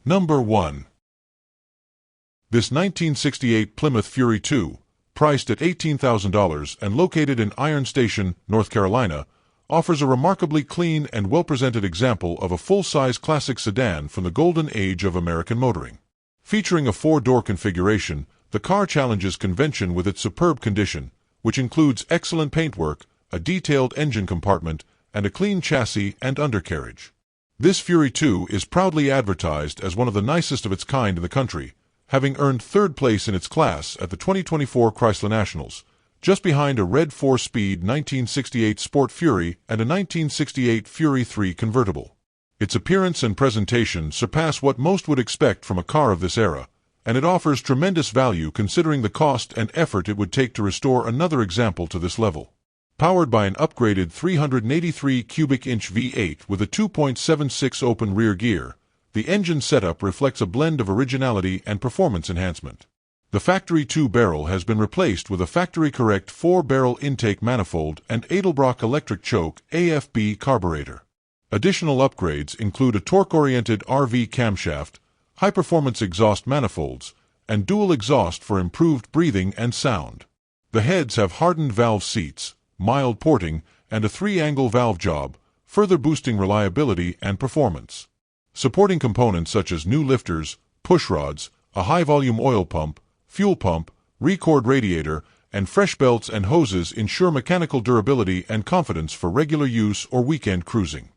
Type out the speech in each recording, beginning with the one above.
Number 1. This 1968 Plymouth Fury II, priced at $18,000 and located in Iron Station, North Carolina, offers a remarkably clean and well-presented example of a full-size classic sedan from the golden age of American motoring. Featuring a 4-door configuration, the car challenges convention with its superb condition, which includes excellent paintwork, a detailed engine compartment, and a clean chassis and undercarriage. This Fury II is proudly advertised as one of the nicest of its kind in the country, having earned 3rd place in its class at the 2024 Chrysler Nationals, just behind a red 4-speed 1968 Sport Fury and a 1968 Fury III convertible. Its appearance and presentation surpass what most would expect from a car of this era, and it offers tremendous value considering the cost and effort it would take to restore another example to this level. Powered by an upgraded 383 cubic inch V8 with a 2.76 open rear gear, the engine setup reflects a blend of originality and performance enhancement. The factory 2-barrel has been replaced with a factory-correct 4-barrel intake manifold and Edelbrock electric choke AFB carburetor. Additional upgrades include a torque-oriented RV camshaft, high-performance exhaust manifolds, and dual exhaust for improved breathing and sound. The heads have hardened valve seats, mild porting, and a 3-angle valve job, further boosting reliability and performance. Supporting components such as new lifters, pushrods, a high-volume oil pump, fuel pump, record radiator, and fresh belts and hoses ensure mechanical durability and confidence for regular use or weekend cruising.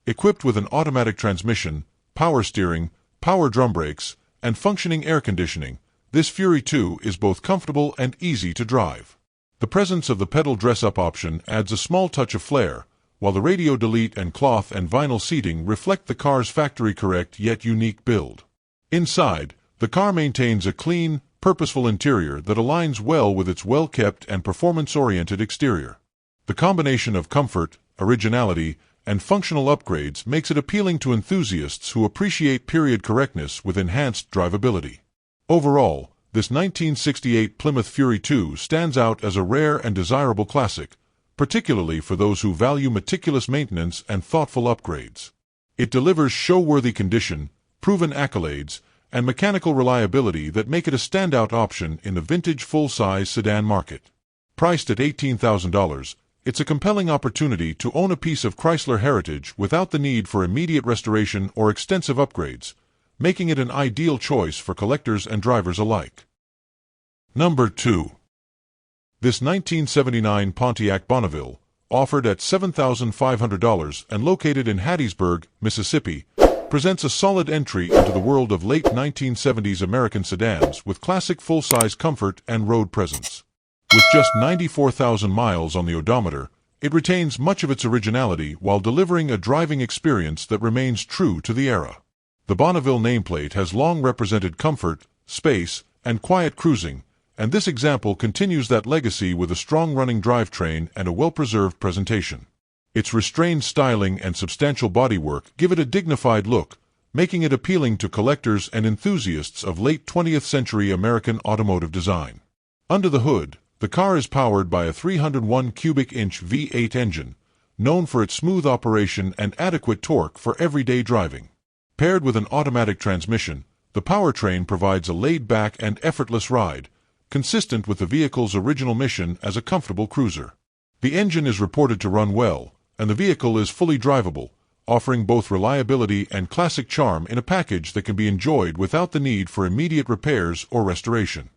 Equipped with an automatic transmission, power steering, power drum brakes, and functioning air conditioning, this Fury II is both comfortable and easy to drive. The presence of the pedal dress-up option adds a small touch of flair, while the radio delete and cloth and vinyl seating reflect the car's factory-correct yet unique build. Inside, the car maintains a clean, purposeful interior that aligns well with its well-kept and performance-oriented exterior. The combination of comfort, originality, and functional upgrades makes it appealing to enthusiasts who appreciate period correctness with enhanced drivability. Overall, this 1968 Plymouth Fury II stands out as a rare and desirable classic, particularly for those who value meticulous maintenance and thoughtful upgrades. It delivers show-worthy condition, proven accolades, and mechanical reliability that make it a standout option in the vintage full-size sedan market. Priced at $18,000, it's a compelling opportunity to own a piece of Chrysler heritage without the need for immediate restoration or extensive upgrades, making it an ideal choice for collectors and drivers alike. Number 2. This 1979 Pontiac Bonneville, offered at $7,500 and located in Hattiesburg, Mississippi, presents a solid entry into the world of late 1970s American sedans with classic full-size comfort and road presence. With just 94,000 miles on the odometer, it retains much of its originality while delivering a driving experience that remains true to the era. The Bonneville nameplate has long represented comfort, space, and quiet cruising, and this example continues that legacy with a strong running drivetrain and a well-preserved presentation. Its restrained styling and substantial bodywork give it a dignified look, making it appealing to collectors and enthusiasts of late 20th century American automotive design. Under the hood, the car is powered by a 301 cubic inch V8 engine, known for its smooth operation and adequate torque for everyday driving. Paired with an automatic transmission, the powertrain provides a laid-back and effortless ride, consistent with the vehicle's original mission as a comfortable cruiser. The engine is reported to run well, and the vehicle is fully drivable, offering both reliability and classic charm in a package that can be enjoyed without the need for immediate repairs or restoration.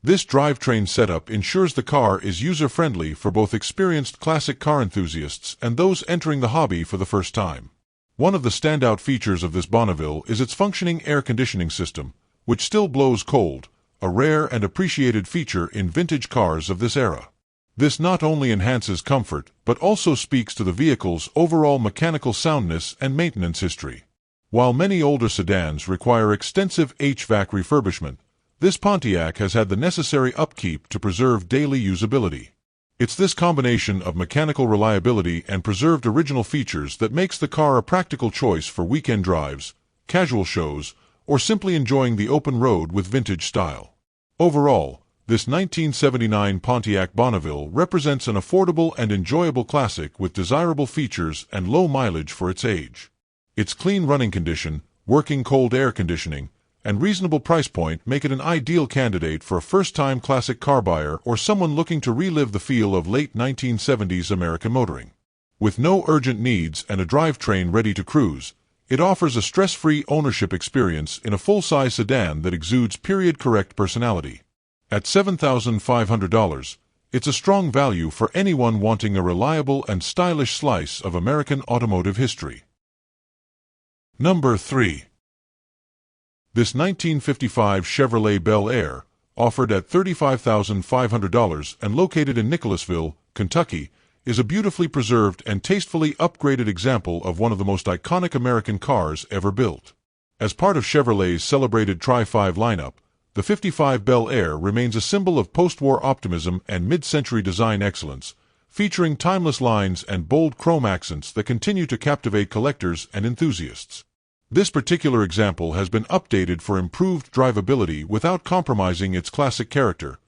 This drivetrain setup ensures the car is user-friendly for both experienced classic car enthusiasts and those entering the hobby for the first time. One of the standout features of this Bonneville is its functioning air conditioning system, which still blows cold, a rare and appreciated feature in vintage cars of this era. This not only enhances comfort, but also speaks to the vehicle's overall mechanical soundness and maintenance history. While many older sedans require extensive HVAC refurbishment, this Pontiac has had the necessary upkeep to preserve daily usability. It's this combination of mechanical reliability and preserved original features that makes the car a practical choice for weekend drives, casual shows, or simply enjoying the open road with vintage style. Overall, this 1979 Pontiac Bonneville represents an affordable and enjoyable classic with desirable features and low mileage for its age. Its clean running condition, working cold air conditioning, and reasonable price point make it an ideal candidate for a first-time classic car buyer or someone looking to relive the feel of late 1970s American motoring. With no urgent needs and a drivetrain ready to cruise, it offers a stress-free ownership experience in a full-size sedan that exudes period-correct personality. At $7,500, it's a strong value for anyone wanting a reliable and stylish slice of American automotive history. Number 3. This 1955 Chevrolet Bel Air, offered at $35,500 and located in Nicholasville, Kentucky, is a beautifully preserved and tastefully upgraded example of one of the most iconic American cars ever built. As part of Chevrolet's celebrated Tri-5 lineup, the 55 Bel Air remains a symbol of post-war optimism and mid-century design excellence, featuring timeless lines and bold chrome accents that continue to captivate collectors and enthusiasts. This particular example has been updated for improved drivability without compromising its classic character,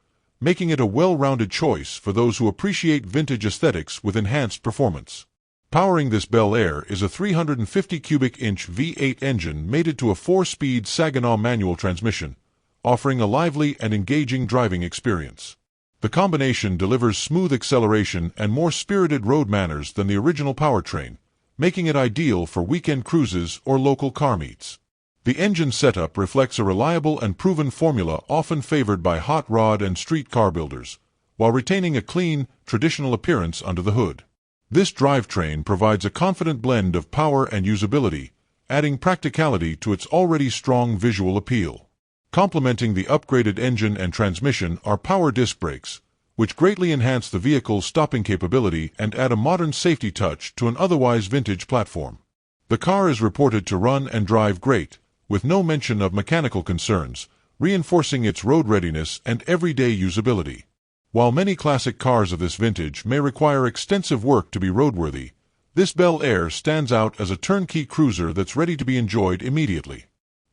making it a well-rounded choice for those who appreciate vintage aesthetics with enhanced performance. Powering this Bel Air is a 350 cubic inch V8 engine mated to a 4-speed Saginaw manual transmission, offering a lively and engaging driving experience. The combination delivers smooth acceleration and more spirited road manners than the original powertrain, making it ideal for weekend cruises or local car meets. The engine setup reflects a reliable and proven formula often favored by hot rod and street car builders, while retaining a clean, traditional appearance under the hood. This drivetrain provides a confident blend of power and usability, adding practicality to its already strong visual appeal. Complementing the upgraded engine and transmission are power disc brakes, which greatly enhance the vehicle's stopping capability and add a modern safety touch to an otherwise vintage platform. The car is reported to run and drive great, with no mention of mechanical concerns, reinforcing its road readiness and everyday usability. While many classic cars of this vintage may require extensive work to be roadworthy, this Bel Air stands out as a turnkey cruiser that's ready to be enjoyed immediately.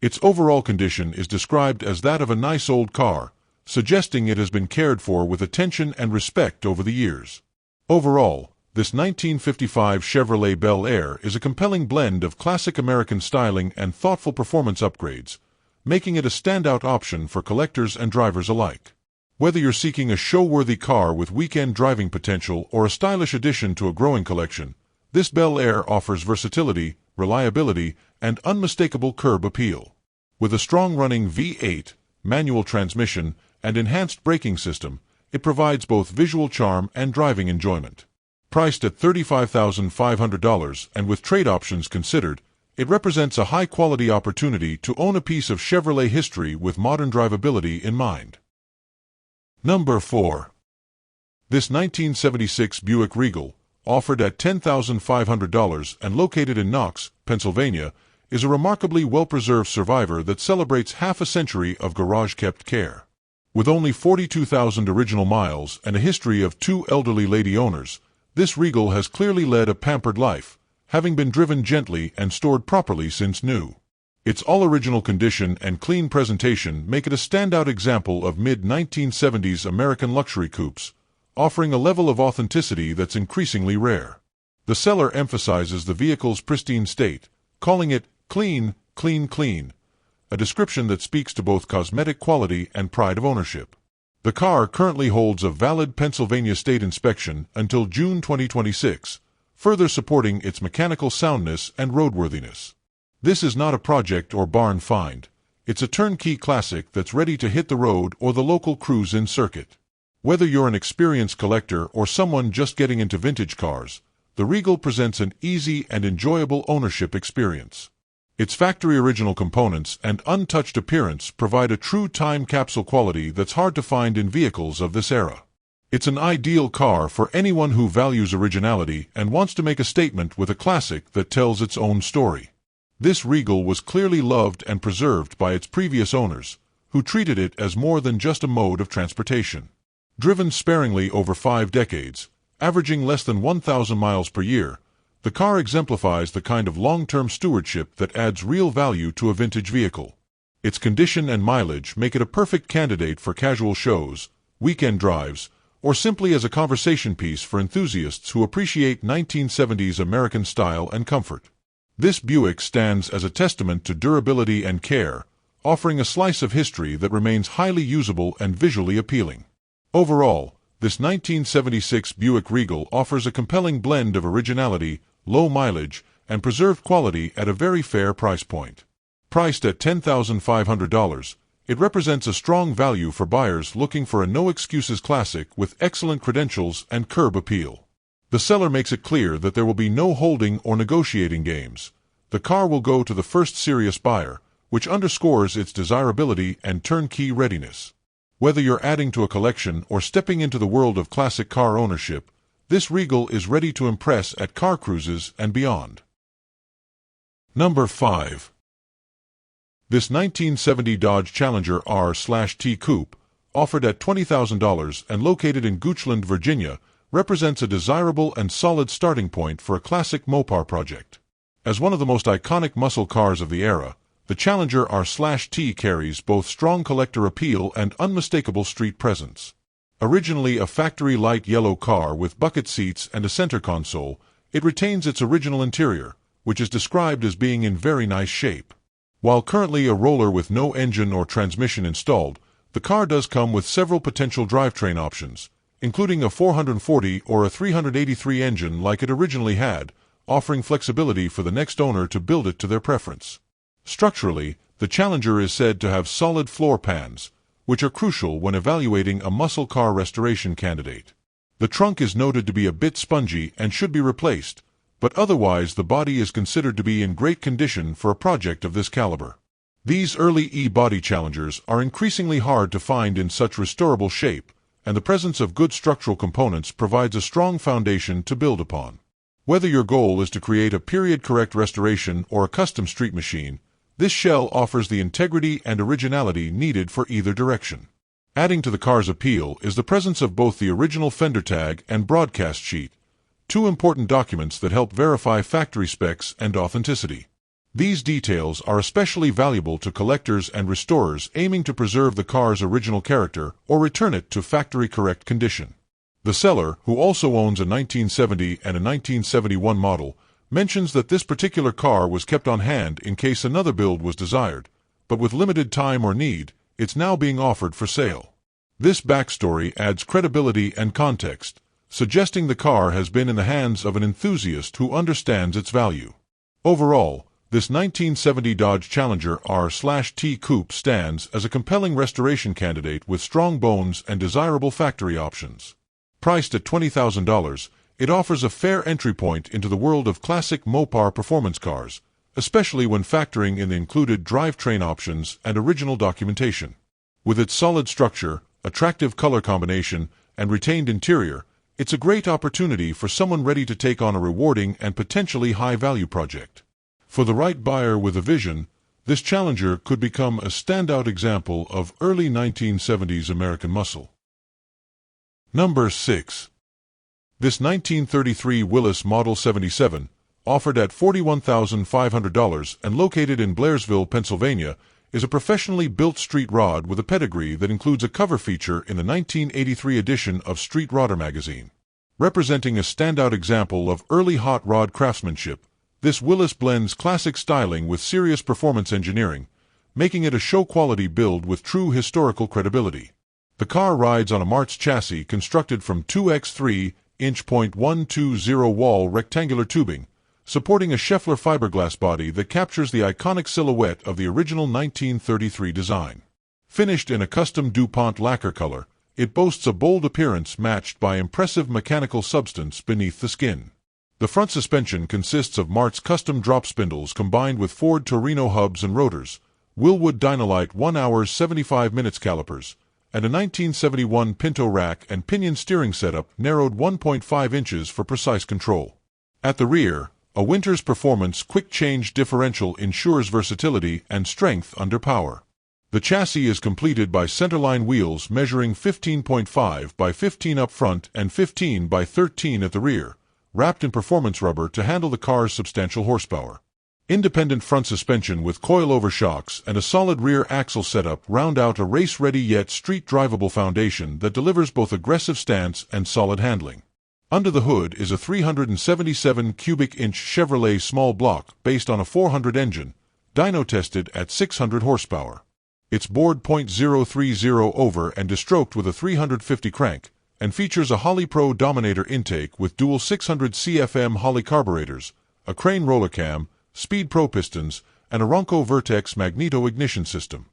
Its overall condition is described as that of a nice old car, suggesting it has been cared for with attention and respect over the years. Overall, this 1955 Chevrolet Bel Air is a compelling blend of classic American styling and thoughtful performance upgrades, making it a standout option for collectors and drivers alike. Whether you're seeking a show-worthy car with weekend driving potential or a stylish addition to a growing collection, this Bel Air offers versatility, reliability, and unmistakable curb appeal. With a strong-running V8, manual transmission, and enhanced braking system, it provides both visual charm and driving enjoyment. Priced at $35,500 and with trade options considered, it represents a high-quality opportunity to own a piece of Chevrolet history with modern drivability in mind. Number 4. This 1976 Buick Regal, offered at $10,500 and located in Knox, Pennsylvania, is a remarkably well-preserved survivor that celebrates half a century of garage-kept care. With only 42,000 original miles and a history of 2 elderly lady owners, this Regal has clearly led a pampered life, having been driven gently and stored properly since new. Its all-original condition and clean presentation make it a standout example of mid-1970s American luxury coupes, offering a level of authenticity that's increasingly rare. The seller emphasizes the vehicle's pristine state, calling it clean, clean, clean, a description that speaks to both cosmetic quality and pride of ownership. The car currently holds a valid Pennsylvania state inspection until June 2026, further supporting its mechanical soundness and roadworthiness. This is not a project or barn find. It's a turnkey classic that's ready to hit the road or the local cruise-in circuit. Whether you're an experienced collector or someone just getting into vintage cars, the Regal presents an easy and enjoyable ownership experience. Its factory-original components and untouched appearance provide a true time capsule quality that's hard to find in vehicles of this era. It's an ideal car for anyone who values originality and wants to make a statement with a classic that tells its own story. This Regal was clearly loved and preserved by its previous owners, who treated it as more than just a mode of transportation. Driven sparingly over 5 decades, averaging less than 1,000 miles per year, the car exemplifies the kind of long-term stewardship that adds real value to a vintage vehicle. Its condition and mileage make it a perfect candidate for casual shows, weekend drives, or simply as a conversation piece for enthusiasts who appreciate 1970s American style and comfort. This Buick stands as a testament to durability and care, offering a slice of history that remains highly usable and visually appealing. Overall, this 1976 Buick Regal offers a compelling blend of originality, low mileage, and preserved quality at a very fair price point. Priced at $10,500, it represents a strong value for buyers looking for a no-excuses classic with excellent credentials and curb appeal. The seller makes it clear that there will be no holding or negotiating games. The car will go to the first serious buyer, which underscores its desirability and turnkey readiness. Whether you're adding to a collection or stepping into the world of classic car ownership, this Regal is ready to impress at car cruises and beyond. Number 5. This 1970 Dodge Challenger R/T Coupe, offered at $20,000 and located in Goochland, Virginia, represents a desirable and solid starting point for a classic Mopar project. As one of the most iconic muscle cars of the era, the Challenger R/T carries both strong collector appeal and unmistakable street presence. Originally a factory light yellow car with bucket seats and a center console, it retains its original interior, which is described as being in very nice shape. While currently a roller with no engine or transmission installed, the car does come with several potential drivetrain options, including a 440 or a 383 engine like it originally had, offering flexibility for the next owner to build it to their preference. Structurally, the Challenger is said to have solid floor pans, which are crucial when evaluating a muscle car restoration candidate. The trunk is noted to be a bit spongy and should be replaced, but otherwise the body is considered to be in great condition for a project of this caliber. These early E-body Challengers are increasingly hard to find in such restorable shape, and the presence of good structural components provides a strong foundation to build upon. Whether your goal is to create a period-correct restoration or a custom street machine, this shell offers the integrity and originality needed for either direction. Adding to the car's appeal is the presence of both the original fender tag and broadcast sheet, two important documents that help verify factory specs and authenticity. These details are especially valuable to collectors and restorers aiming to preserve the car's original character or return it to factory-correct condition. The seller, who also owns a 1970 and a 1971 model, mentions that this particular car was kept on hand in case another build was desired, but with limited time or need, it's now being offered for sale. This backstory adds credibility and context, suggesting the car has been in the hands of an enthusiast who understands its value. Overall, this 1970 Dodge Challenger R/T Coupe stands as a compelling restoration candidate with strong bones and desirable factory options. Priced at $20,000, it offers a fair entry point into the world of classic Mopar performance cars, especially when factoring in the included drivetrain options and original documentation. With its solid structure, attractive color combination, and retained interior, it's a great opportunity for someone ready to take on a rewarding and potentially high-value project. For the right buyer with a vision, this Challenger could become a standout example of early 1970s American muscle. Number 6. This 1933 Willys Model 77, offered at $41,500 and located in Blairsville, Pennsylvania, is a professionally built street rod with a pedigree that includes a cover feature in the 1983 edition of Street Rodder magazine. Representing a standout example of early hot rod craftsmanship, this Willys blends classic styling with serious performance engineering, making it a show-quality build with true historical credibility. The car rides on a Martz chassis constructed from 2x3-inch .120 wall rectangular tubing, supporting a Scheffler fiberglass body that captures the iconic silhouette of the original 1933 design. Finished in a custom DuPont lacquer color, it boasts a bold appearance matched by impressive mechanical substance beneath the skin. The front suspension consists of Martz custom drop spindles combined with Ford Torino hubs and rotors, Willwood Dynalite 1 hour 75 minutes calipers, and a 1971 Pinto rack and pinion steering setup narrowed 1.5 inches for precise control. At the rear, a Winters Performance quick-change differential ensures versatility and strength under power. The chassis is completed by centerline wheels measuring 15.5 by 15 up front and 15 by 13 at the rear, wrapped in performance rubber to handle the car's substantial horsepower. Independent front suspension with coilover shocks and a solid rear axle setup round out a race-ready yet street-drivable foundation that delivers both aggressive stance and solid handling. Under the hood is a 377 cubic inch Chevrolet small block based on a 400 engine, dyno-tested at 600 horsepower. It's bored .030 over and distroked with a 350 crank, and features a Holley Pro Dominator intake with dual 600 CFM Holley carburetors, a Crane roller cam, Speed Pro pistons, and a Ronco Vertex magneto ignition system.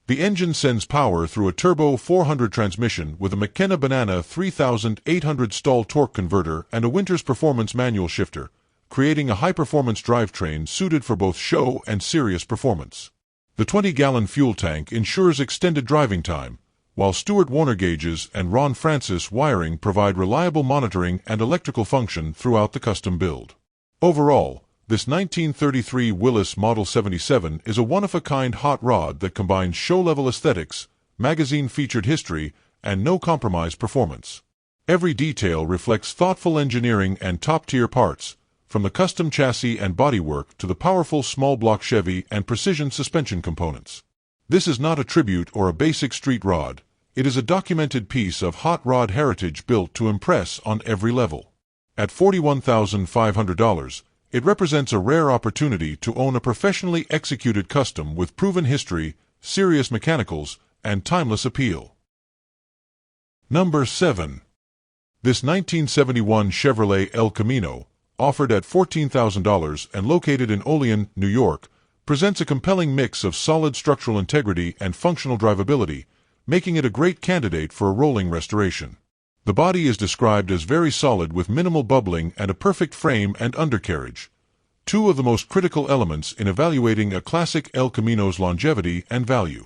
The engine sends power through a turbo 400 transmission with a McKenna Banana 3800 stall torque converter and a Winters Performance manual shifter, creating a high-performance drivetrain suited for both show and serious performance. The 20-gallon fuel tank ensures extended driving time, while Stewart Warner gauges and Ron Francis wiring provide reliable monitoring and electrical function throughout the custom build. Overall, this 1933 Willys Model 77 is a one-of-a-kind hot rod that combines show-level aesthetics, magazine-featured history, and no-compromise performance. Every detail reflects thoughtful engineering and top-tier parts, from the custom chassis and bodywork to the powerful small-block Chevy and precision suspension components. This is not a tribute or a basic street rod. It is a documented piece of hot rod heritage built to impress on every level. At $41,500, it represents a rare opportunity to own a professionally executed custom with proven history, serious mechanicals, and timeless appeal. Number 7. This 1971 Chevrolet El Camino, offered at $14,000 and located in Olean, New York, presents a compelling mix of solid structural integrity and functional drivability, making it a great candidate for a rolling restoration. The body is described as very solid with minimal bubbling and a perfect frame and undercarriage, two of the most critical elements in evaluating a classic El Camino's longevity and value.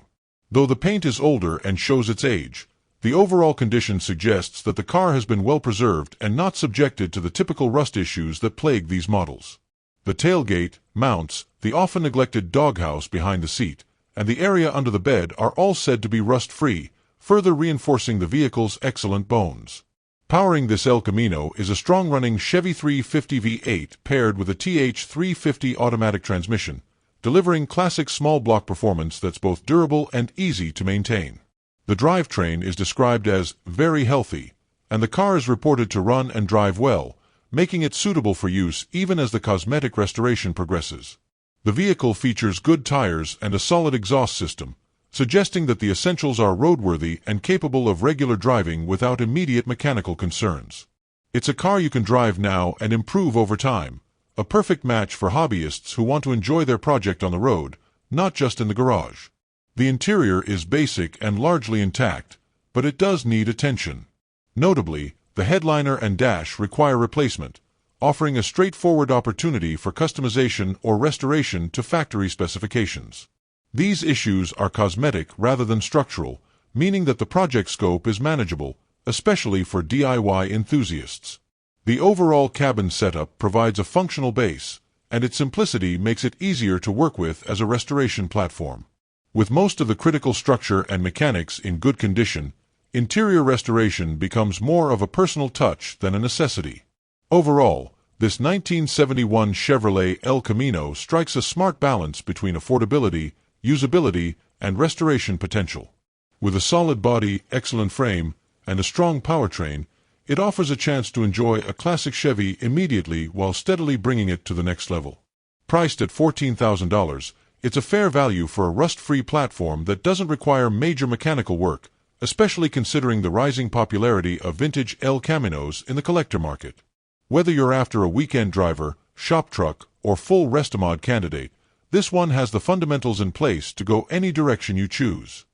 Though the paint is older and shows its age, the overall condition suggests that the car has been well preserved and not subjected to the typical rust issues that plague these models. The tailgate, mounts, the often neglected doghouse behind the seat, and the area under the bed are all said to be rust-free, further reinforcing the vehicle's excellent bones. Powering this El Camino is a strong-running Chevy 350 V8 paired with a TH350 automatic transmission, delivering classic small-block performance that's both durable and easy to maintain. The drivetrain is described as very healthy, and the car is reported to run and drive well, making it suitable for use even as the cosmetic restoration progresses. The vehicle features good tires and a solid exhaust system, suggesting that the essentials are roadworthy and capable of regular driving without immediate mechanical concerns. It's a car you can drive now and improve over time, a perfect match for hobbyists who want to enjoy their project on the road, not just in the garage. The interior is basic and largely intact, but it does need attention. Notably, the headliner and dash require replacement, offering a straightforward opportunity for customization or restoration to factory specifications. These issues are cosmetic rather than structural, meaning that the project scope is manageable, especially for DIY enthusiasts. The overall cabin setup provides a functional base, and its simplicity makes it easier to work with as a restoration platform. With most of the critical structure and mechanics in good condition, interior restoration becomes more of a personal touch than a necessity. Overall, this 1971 Chevrolet El Camino strikes a smart balance between affordability, usability, and restoration potential. With a solid body, excellent frame, and a strong powertrain, it offers a chance to enjoy a classic Chevy immediately while steadily bringing it to the next level. Priced at $14,000, it's a fair value for a rust-free platform that doesn't require major mechanical work, especially considering the rising popularity of vintage El Caminos in the collector market. Whether you're after a weekend driver, shop truck, or full Restomod candidate, this one has the fundamentals in place to go any direction you choose.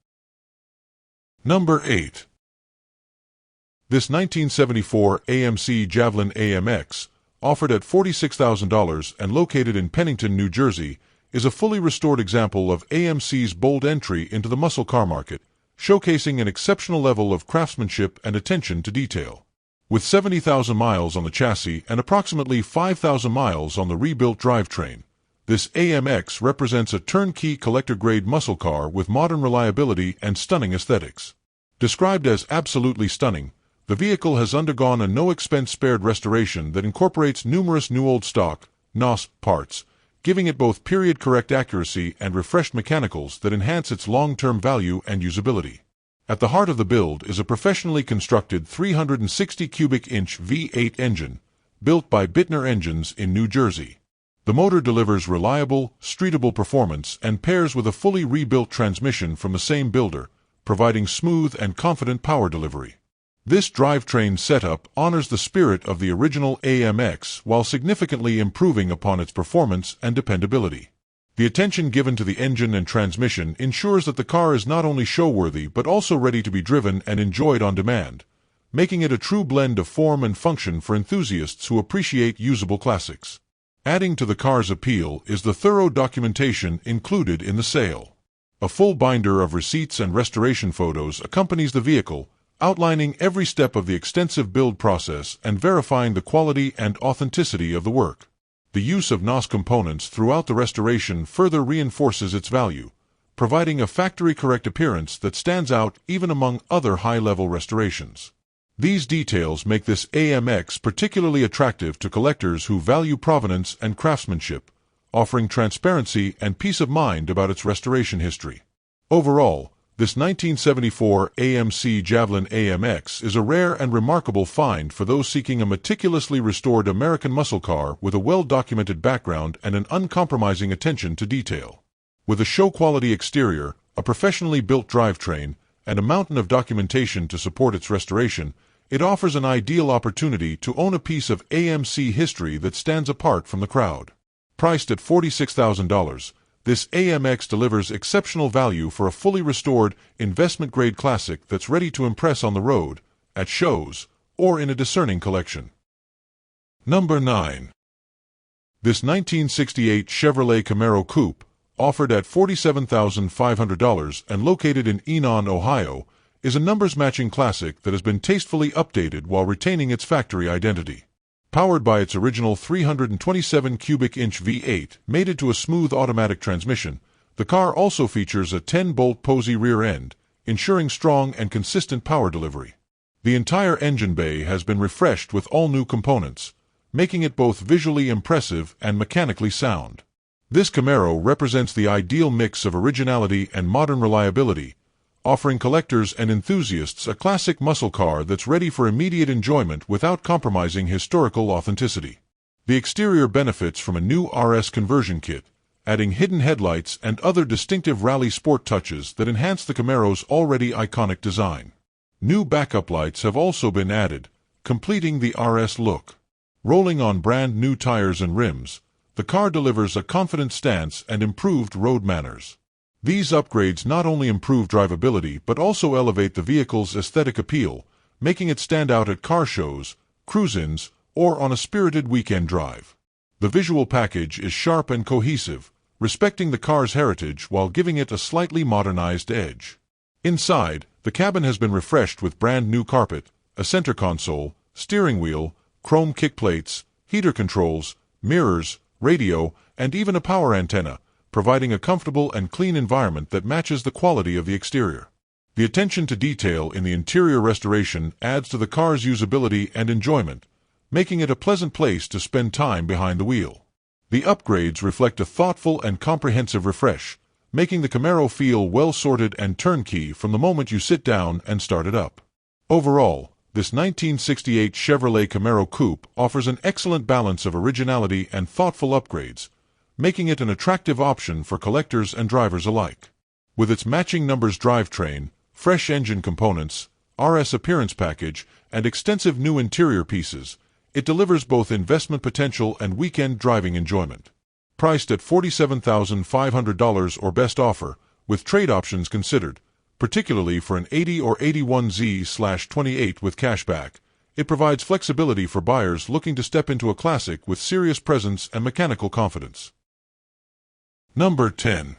Number 8. This 1974 AMC Javelin AMX, offered at $46,000 and located in Pennington, New Jersey, is a fully restored example of AMC's bold entry into the muscle car market, showcasing an exceptional level of craftsmanship and attention to detail. With 70,000 miles on the chassis and approximately 5,000 miles on the rebuilt drivetrain, this AMX represents a turnkey collector-grade muscle car with modern reliability and stunning aesthetics. Described as absolutely stunning, the vehicle has undergone a no-expense-spared restoration that incorporates numerous new old stock, NOS, parts, giving it both period-correct accuracy and refreshed mechanicals that enhance its long-term value and usability. At the heart of the build is a professionally constructed 360 cubic inch V8 engine, built by Bittner Engines in New Jersey. The motor delivers reliable, streetable performance and pairs with a fully rebuilt transmission from the same builder, providing smooth and confident power delivery. This drivetrain setup honors the spirit of the original AMX while significantly improving upon its performance and dependability. The attention given to the engine and transmission ensures that the car is not only show-worthy but also ready to be driven and enjoyed on demand, making it a true blend of form and function for enthusiasts who appreciate usable classics. Adding to the car's appeal is the thorough documentation included in the sale. A full binder of receipts and restoration photos accompanies the vehicle, outlining every step of the extensive build process and verifying the quality and authenticity of the work. The use of NOS components throughout the restoration further reinforces its value, providing a factory-correct appearance that stands out even among other high-level restorations. These details make this AMX particularly attractive to collectors who value provenance and craftsmanship, offering transparency and peace of mind about its restoration history. Overall, this 1974 AMC Javelin AMX is a rare and remarkable find for those seeking a meticulously restored American muscle car with a well-documented background and an uncompromising attention to detail. With a show-quality exterior, a professionally built drivetrain, and a mountain of documentation to support its restoration, it offers an ideal opportunity to own a piece of AMC history that stands apart from the crowd. Priced at $46,000, this AMX delivers exceptional value for a fully restored, investment-grade classic that's ready to impress on the road, at shows, or in a discerning collection. Number 9. This 1968 Chevrolet Camaro Coupe, offered at $47,500 and located in Enon, Ohio, is a numbers-matching classic that has been tastefully updated while retaining its factory identity. Powered by its original 327 cubic inch V8 mated to a smooth automatic transmission, the car also features a 10-bolt Posey rear end, ensuring strong and consistent power delivery. The entire engine bay has been refreshed with all-new components, making it both visually impressive and mechanically sound. This Camaro represents the ideal mix of originality and modern reliability, offering collectors and enthusiasts a classic muscle car that's ready for immediate enjoyment without compromising historical authenticity. The exterior benefits from a new RS conversion kit, adding hidden headlights and other distinctive rally sport touches that enhance the Camaro's already iconic design. New backup lights have also been added, completing the RS look. Rolling on brand new tires and rims, the car delivers a confident stance and improved road manners. These upgrades not only improve drivability but also elevate the vehicle's aesthetic appeal, making it stand out at car shows, cruise-ins, or on a spirited weekend drive. The visual package is sharp and cohesive, respecting the car's heritage while giving it a slightly modernized edge. Inside, the cabin has been refreshed with brand new carpet, a center console, steering wheel, chrome kick plates, heater controls, mirrors, radio, and even a power antenna, providing a comfortable and clean environment that matches the quality of the exterior. The attention to detail in the interior restoration adds to the car's usability and enjoyment, making it a pleasant place to spend time behind the wheel. The upgrades reflect a thoughtful and comprehensive refresh, making the Camaro feel well-sorted and turnkey from the moment you sit down and start it up. Overall, this 1968 Chevrolet Camaro Coupe offers an excellent balance of originality and thoughtful upgrades, making it an attractive option for collectors and drivers alike. With its matching numbers drivetrain, fresh engine components, RS appearance package, and extensive new interior pieces, it delivers both investment potential and weekend driving enjoyment. Priced at $47,500 or best offer, with trade options considered, particularly for an 80 or 81Z/28 with cashback, it provides flexibility for buyers looking to step into a classic with serious presence and mechanical confidence. Number 10.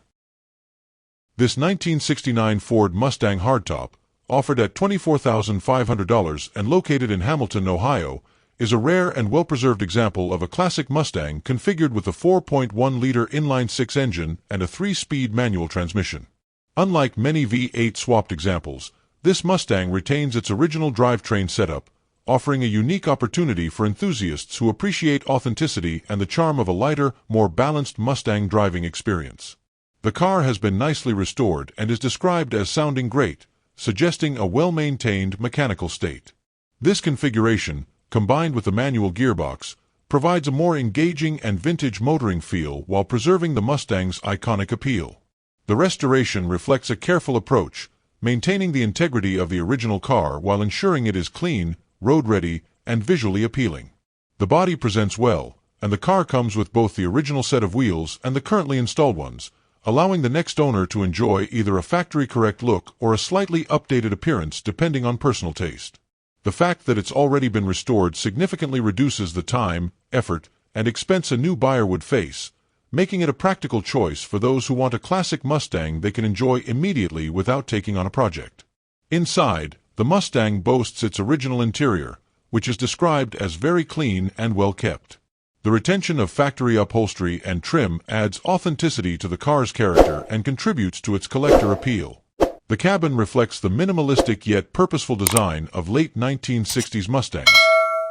This 1969 Ford Mustang hardtop, offered at $24,500 and located in Hamilton, Ohio, is a rare and well-preserved example of a classic Mustang configured with a 4.1-liter inline-six engine and a 3-speed manual transmission. Unlike many V8 swapped examples, this Mustang retains its original drivetrain setup, offering a unique opportunity for enthusiasts who appreciate authenticity and the charm of a lighter, more balanced Mustang driving experience. The car has been nicely restored and is described as sounding great, suggesting a well-maintained mechanical state. This configuration, combined with the manual gearbox, provides a more engaging and vintage motoring feel while preserving the Mustang's iconic appeal. The restoration reflects a careful approach, maintaining the integrity of the original car while ensuring it is clean, road-ready, and visually appealing. The body presents well, and the car comes with both the original set of wheels and the currently installed ones, allowing the next owner to enjoy either a factory-correct look or a slightly updated appearance depending on personal taste. The fact that it's already been restored significantly reduces the time, effort, and expense a new buyer would face, making it a practical choice for those who want a classic Mustang they can enjoy immediately without taking on a project. Inside, the Mustang boasts its original interior, which is described as very clean and well kept. The retention of factory upholstery and trim adds authenticity to the car's character and contributes to its collector appeal. The cabin reflects the minimalistic yet purposeful design of late 1960s Mustangs,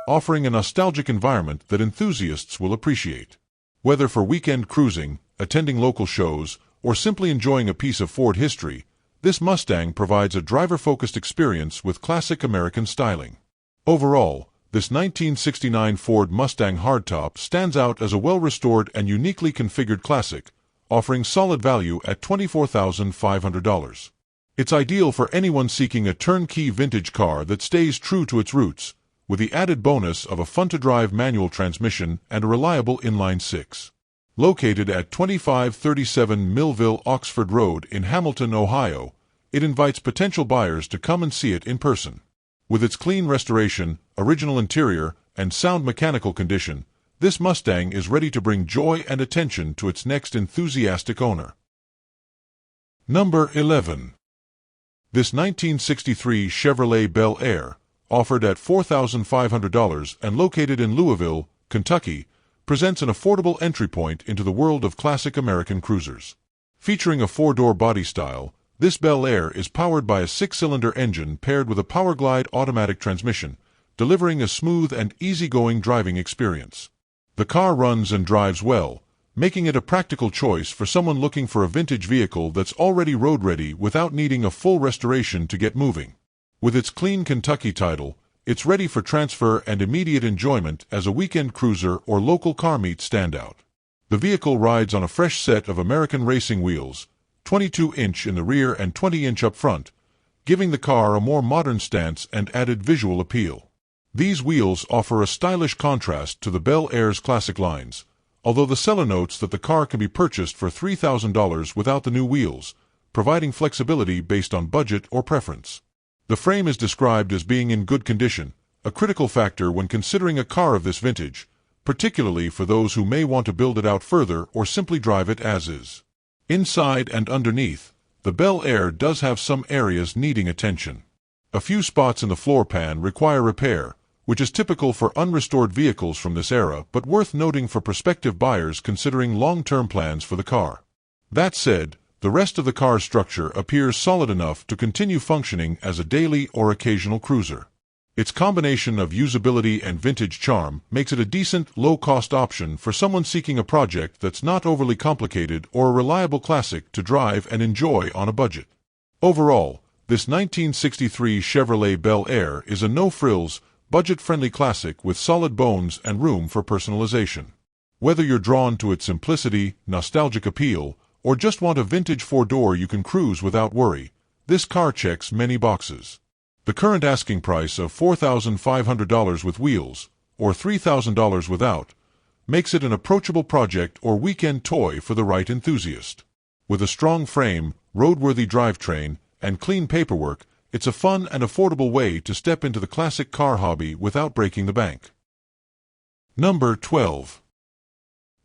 offering a nostalgic environment that enthusiasts will appreciate. Whether for weekend cruising, attending local shows, or simply enjoying a piece of Ford history, this Mustang provides a driver-focused experience with classic American styling. Overall, this 1969 Ford Mustang hardtop stands out as a well-restored and uniquely configured classic, offering solid value at $24,500. It's ideal for anyone seeking a turnkey vintage car that stays true to its roots, with the added bonus of a fun-to-drive manual transmission and a reliable inline-six. Located at 2537 Millville Oxford Road in Hamilton, Ohio, it invites potential buyers to come and see it in person. With its clean restoration, original interior, and sound mechanical condition, this Mustang is ready to bring joy and attention to its next enthusiastic owner. Number 11. This 1963 Chevrolet Bel Air, offered at $4,500 and located in Louisville, Kentucky, presents an affordable entry point into the world of classic American cruisers. Featuring a four-door body style, this Bel Air is powered by a six-cylinder engine paired with a Powerglide automatic transmission, delivering a smooth and easygoing driving experience. The car runs and drives well, making it a practical choice for someone looking for a vintage vehicle that's already road-ready without needing a full restoration to get moving. With its clean Kentucky title, it's ready for transfer and immediate enjoyment as a weekend cruiser or local car meet standout. The vehicle rides on a fresh set of American racing wheels, 22-inch in the rear and 20-inch up front, giving the car a more modern stance and added visual appeal. These wheels offer a stylish contrast to the Bel Air's classic lines, although the seller notes that the car can be purchased for $3,000 without the new wheels, providing flexibility based on budget or preference. The frame is described as being in good condition, a critical factor when considering a car of this vintage, particularly for those who may want to build it out further or simply drive it as is. Inside and underneath, the Bel Air does have some areas needing attention. A few spots in the floor pan require repair, which is typical for unrestored vehicles from this era but worth noting for prospective buyers considering long-term plans for the car. That said, the rest of the car's structure appears solid enough to continue functioning as a daily or occasional cruiser. Its combination of usability and vintage charm makes it a decent, low-cost option for someone seeking a project that's not overly complicated or a reliable classic to drive and enjoy on a budget. Overall, this 1963 Chevrolet Bel Air is a no-frills, budget-friendly classic with solid bones and room for personalization. Whether you're drawn to its simplicity, nostalgic appeal, or just want a vintage four-door you can cruise without worry, this car checks many boxes. The current asking price of $4,500 with wheels, or $3,000 without, makes it an approachable project or weekend toy for the right enthusiast. With a strong frame, roadworthy drivetrain, and clean paperwork, it's a fun and affordable way to step into the classic car hobby without breaking the bank. Number 12.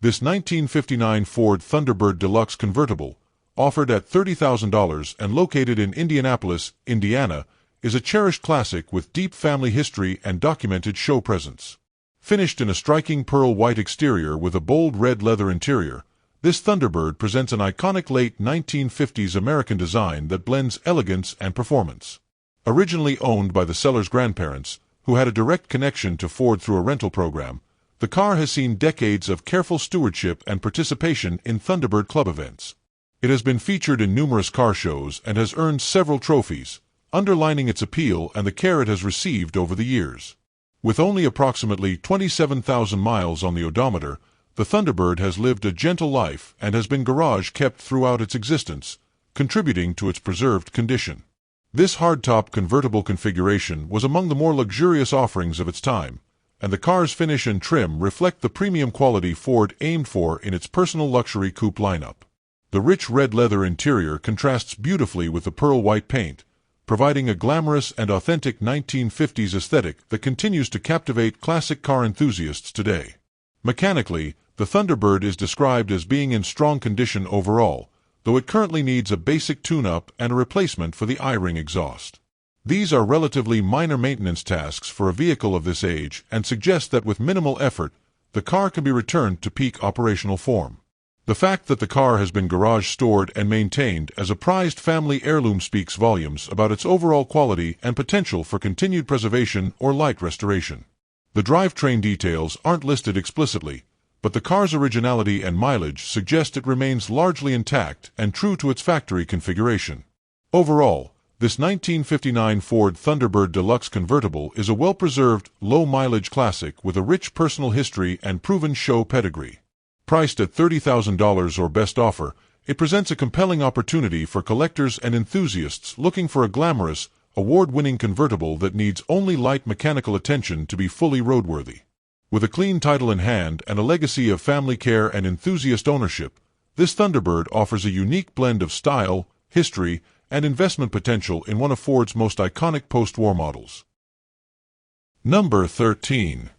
This 1959 Ford Thunderbird Deluxe convertible, offered at $30,000 and located in Indianapolis, Indiana, is a cherished classic with deep family history and documented show presence. Finished in a striking pearl white exterior with a bold red leather interior, this Thunderbird presents an iconic late 1950s American design that blends elegance and performance. Originally owned by the seller's grandparents, who had a direct connection to Ford through a rental program, the car has seen decades of careful stewardship and participation in Thunderbird Club events. It has been featured in numerous car shows and has earned several trophies, underlining its appeal and the care it has received over the years. With only approximately 27,000 miles on the odometer, the Thunderbird has lived a gentle life and has been garage-kept throughout its existence, contributing to its preserved condition. This hardtop convertible configuration was among the more luxurious offerings of its time, and the car's finish and trim reflect the premium quality Ford aimed for in its personal luxury coupe lineup. The rich red leather interior contrasts beautifully with the pearl white paint, providing a glamorous and authentic 1950s aesthetic that continues to captivate classic car enthusiasts today. Mechanically, the Thunderbird is described as being in strong condition overall, though it currently needs a basic tune-up and a replacement for the I-ring exhaust. These are relatively minor maintenance tasks for a vehicle of this age and suggest that with minimal effort, the car can be returned to peak operational form. The fact that the car has been garage stored and maintained as a prized family heirloom speaks volumes about its overall quality and potential for continued preservation or light restoration. The drivetrain details aren't listed explicitly, but the car's originality and mileage suggest it remains largely intact and true to its factory configuration. Overall, this 1959 Ford Thunderbird Deluxe convertible is a well-preserved, low-mileage classic with a rich personal history and proven show pedigree. Priced at $30,000 or best offer, it presents a compelling opportunity for collectors and enthusiasts looking for a glamorous, award-winning convertible that needs only light mechanical attention to be fully roadworthy. With a clean title in hand and a legacy of family care and enthusiast ownership, this Thunderbird offers a unique blend of style, history, and investment potential in one of Ford's most iconic post-war models. Number 13.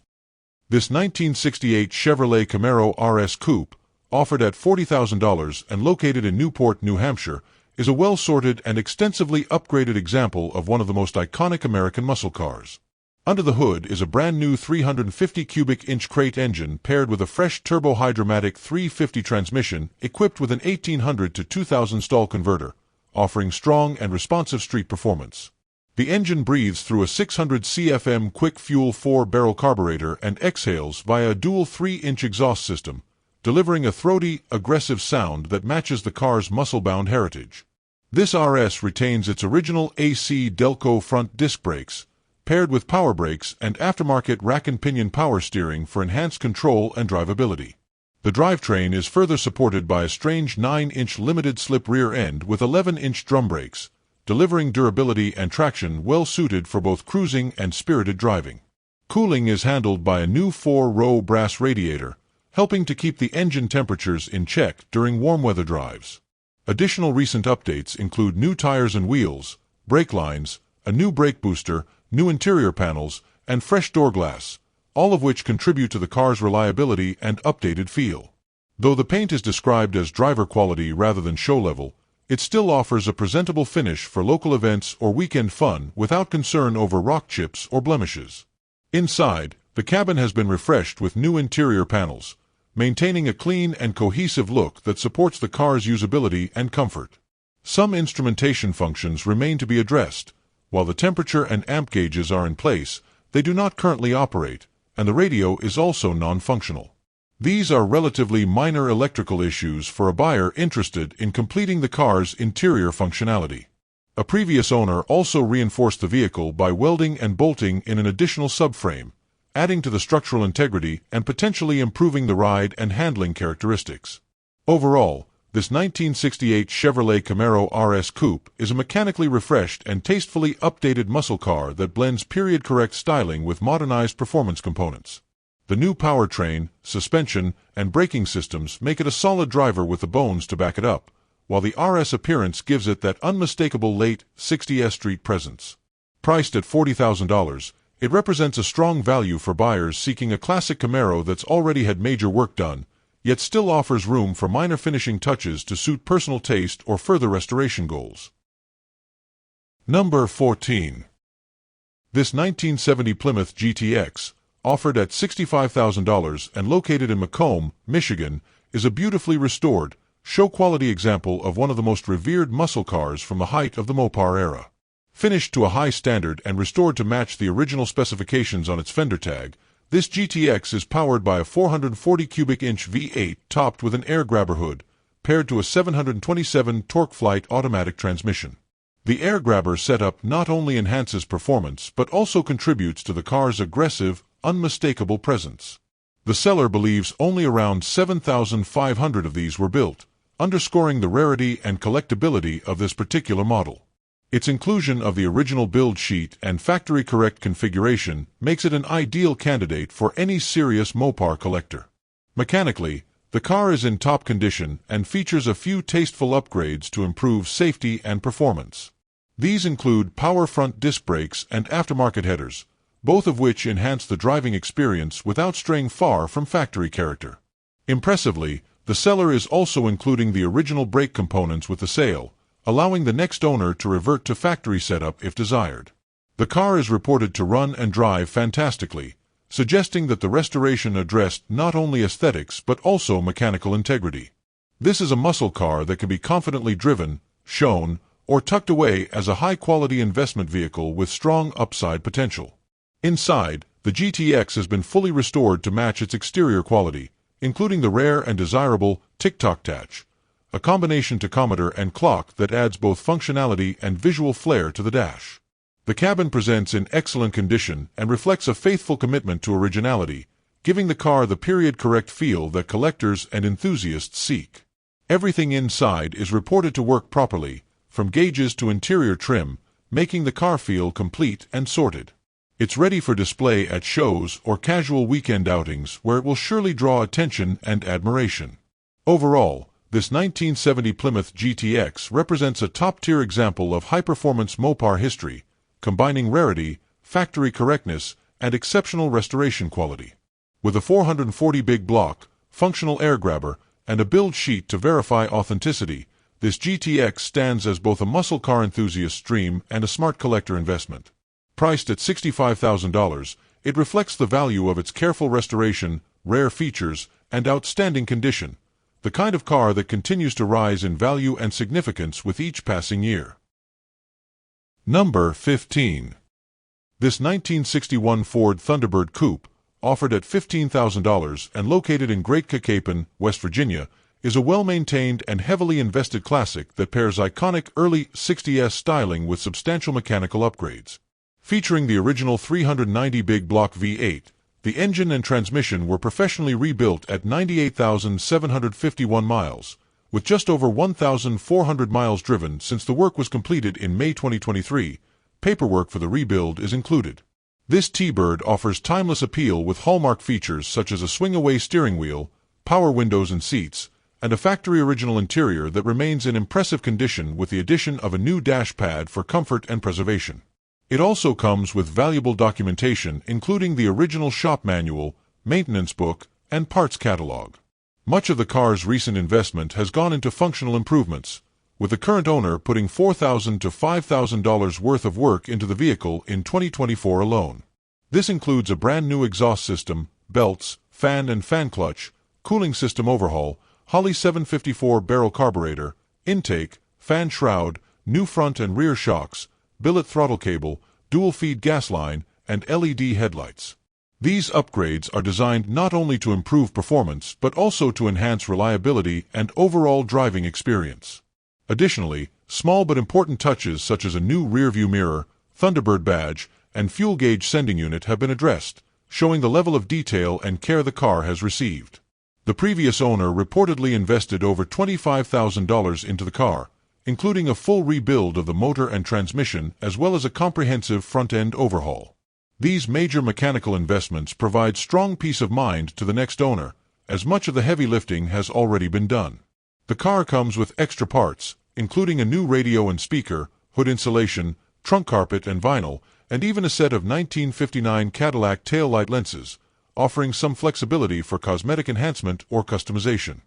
This 1968 Chevrolet Camaro RS Coupe, offered at $40,000 and located in Newport, New Hampshire, is a well-sorted and extensively upgraded example of one of the most iconic American muscle cars. Under the hood is a brand-new 350 cubic inch crate engine paired with a fresh turbo-hydromatic 350 transmission equipped with an 1800 to 2000 stall converter, offering strong and responsive street performance. The engine breathes through a 600 CFM quick-fuel 4-barrel carburetor and exhales via a dual 3-inch exhaust system, delivering a throaty, aggressive sound that matches the car's muscle-bound heritage. This RS retains its original AC Delco front disc brakes, paired with power brakes and aftermarket rack and pinion power steering for enhanced control and drivability. The drivetrain is further supported by a strange 9-inch limited-slip rear end with 11-inch drum brakes, delivering durability and traction well-suited for both cruising and spirited driving. Cooling is handled by a new 4-row brass radiator, helping to keep the engine temperatures in check during warm weather drives. Additional recent updates include new tires and wheels, brake lines, a new brake booster, new interior panels, and fresh door glass, all of which contribute to the car's reliability and updated feel. Though the paint is described as driver quality rather than show level, it still offers a presentable finish for local events or weekend fun without concern over rock chips or blemishes. Inside, the cabin has been refreshed with new interior panels, maintaining a clean and cohesive look that supports the car's usability and comfort. Some instrumentation functions remain to be addressed. While the temperature and amp gauges are in place, they do not currently operate, and the radio is also non-functional. These are relatively minor electrical issues for a buyer interested in completing the car's interior functionality. A previous owner also reinforced the vehicle by welding and bolting in an additional subframe, adding to the structural integrity and potentially improving the ride and handling characteristics. Overall, this 1968 Chevrolet Camaro RS Coupe is a mechanically refreshed and tastefully updated muscle car that blends period-correct styling with modernized performance components. The new powertrain, suspension, and braking systems make it a solid driver with the bones to back it up, while the RS appearance gives it that unmistakable late 60s street presence. Priced at $40,000, it represents a strong value for buyers seeking a classic Camaro that's already had major work done, yet still offers room for minor finishing touches to suit personal taste or further restoration goals. Number 14. This 1970 Plymouth GTX, offered at $65,000 and located in Macomb, Michigan, is a beautifully restored, show-quality example of one of the most revered muscle cars from the height of the Mopar era. Finished to a high standard and restored to match the original specifications on its fender tag, this GTX is powered by a 440 cubic inch V8 topped with an air grabber hood, paired to a 727 torque flight automatic transmission. The air grabber setup not only enhances performance but also contributes to the car's aggressive, unmistakable presence. The seller believes only around 7,500 of these were built, underscoring the rarity and collectability of this particular model. Its inclusion of the original build sheet and factory-correct configuration makes it an ideal candidate for any serious Mopar collector. Mechanically, the car is in top condition and features a few tasteful upgrades to improve safety and performance. These include power front disc brakes and aftermarket headers, both of which enhance the driving experience without straying far from factory character. Impressively, the seller is also including the original brake components with the sale, allowing the next owner to revert to factory setup if desired. The car is reported to run and drive fantastically, suggesting that the restoration addressed not only aesthetics but also mechanical integrity. This is a muscle car that can be confidently driven, shown, or tucked away as a high-quality investment vehicle with strong upside potential. Inside, the GTX has been fully restored to match its exterior quality, including the rare and desirable tick-tock touch, a combination tachometer and clock that adds both functionality and visual flair to the dash. The cabin presents in excellent condition and reflects a faithful commitment to originality, giving the car the period-correct feel that collectors and enthusiasts seek. Everything inside is reported to work properly, from gauges to interior trim, making the car feel complete and sorted. It's ready for display at shows or casual weekend outings where it will surely draw attention and admiration. Overall, this 1970 Plymouth GTX represents a top-tier example of high-performance Mopar history, combining rarity, factory correctness, and exceptional restoration quality. With a 440 big block, functional air grabber, and a build sheet to verify authenticity, this GTX stands as both a muscle car enthusiast's dream and a smart collector investment. Priced at $65,000, it reflects the value of its careful restoration, rare features, and outstanding condition, the kind of car that continues to rise in value and significance with each passing year. Number 15. This 1961 Ford Thunderbird Coupe, offered at $15,000 and located in Great Cacapon, West Virginia, is a well-maintained and heavily invested classic that pairs iconic early 60s styling with substantial mechanical upgrades. Featuring the original 390 big block V8, the engine and transmission were professionally rebuilt at 98,751 miles, with just over 1,400 miles driven since the work was completed in May 2023. Paperwork for the rebuild is included. This T-Bird offers timeless appeal with hallmark features such as a swing-away steering wheel, power windows and seats, and a factory-original interior that remains in impressive condition with the addition of a new dash pad for comfort and preservation. It also comes with valuable documentation including the original shop manual, maintenance book, and parts catalog. Much of the car's recent investment has gone into functional improvements, with the current owner putting $4,000 to $5,000 worth of work into the vehicle in 2024 alone. This includes a brand new exhaust system, belts, fan and fan clutch, cooling system overhaul, Holley 754 barrel carburetor, intake, fan shroud, new front and rear shocks, billet throttle cable, dual-feed gas line, and LED headlights. These upgrades are designed not only to improve performance but also to enhance reliability and overall driving experience. Additionally, small but important touches such as a new rear-view mirror, Thunderbird badge, and fuel gauge sending unit have been addressed, showing the level of detail and care the car has received. The previous owner reportedly invested over $25,000 into the car, including a full rebuild of the motor and transmission as well as a comprehensive front-end overhaul. These major mechanical investments provide strong peace of mind to the next owner, as much of the heavy lifting has already been done. The car comes with extra parts, including a new radio and speaker, hood insulation, trunk carpet and vinyl, and even a set of 1959 Cadillac taillight lenses, offering some flexibility for cosmetic enhancement or customization.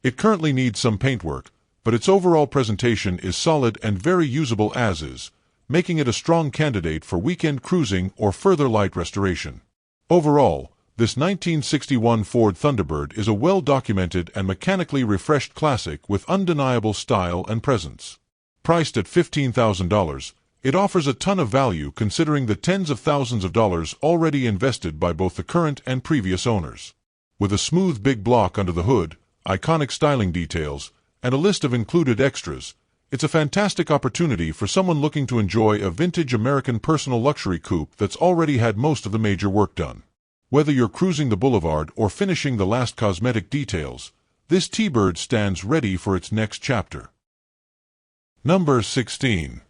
It currently needs some paintwork, but its overall presentation is solid and very usable as is, making it a strong candidate for weekend cruising or further light restoration. Overall, this 1961 Ford Thunderbird is a well-documented and mechanically refreshed classic with undeniable style and presence. Priced at $15,000, it offers a ton of value considering the tens of thousands of dollars already invested by both the current and previous owners. With a smooth big block under the hood, iconic styling details, and a list of included extras, It's a fantastic opportunity for someone looking to enjoy a vintage American personal luxury coupe that's already had most of the major work done. Whether you're cruising the boulevard or finishing the last cosmetic details, this T-Bird stands ready for its next chapter. Number 16.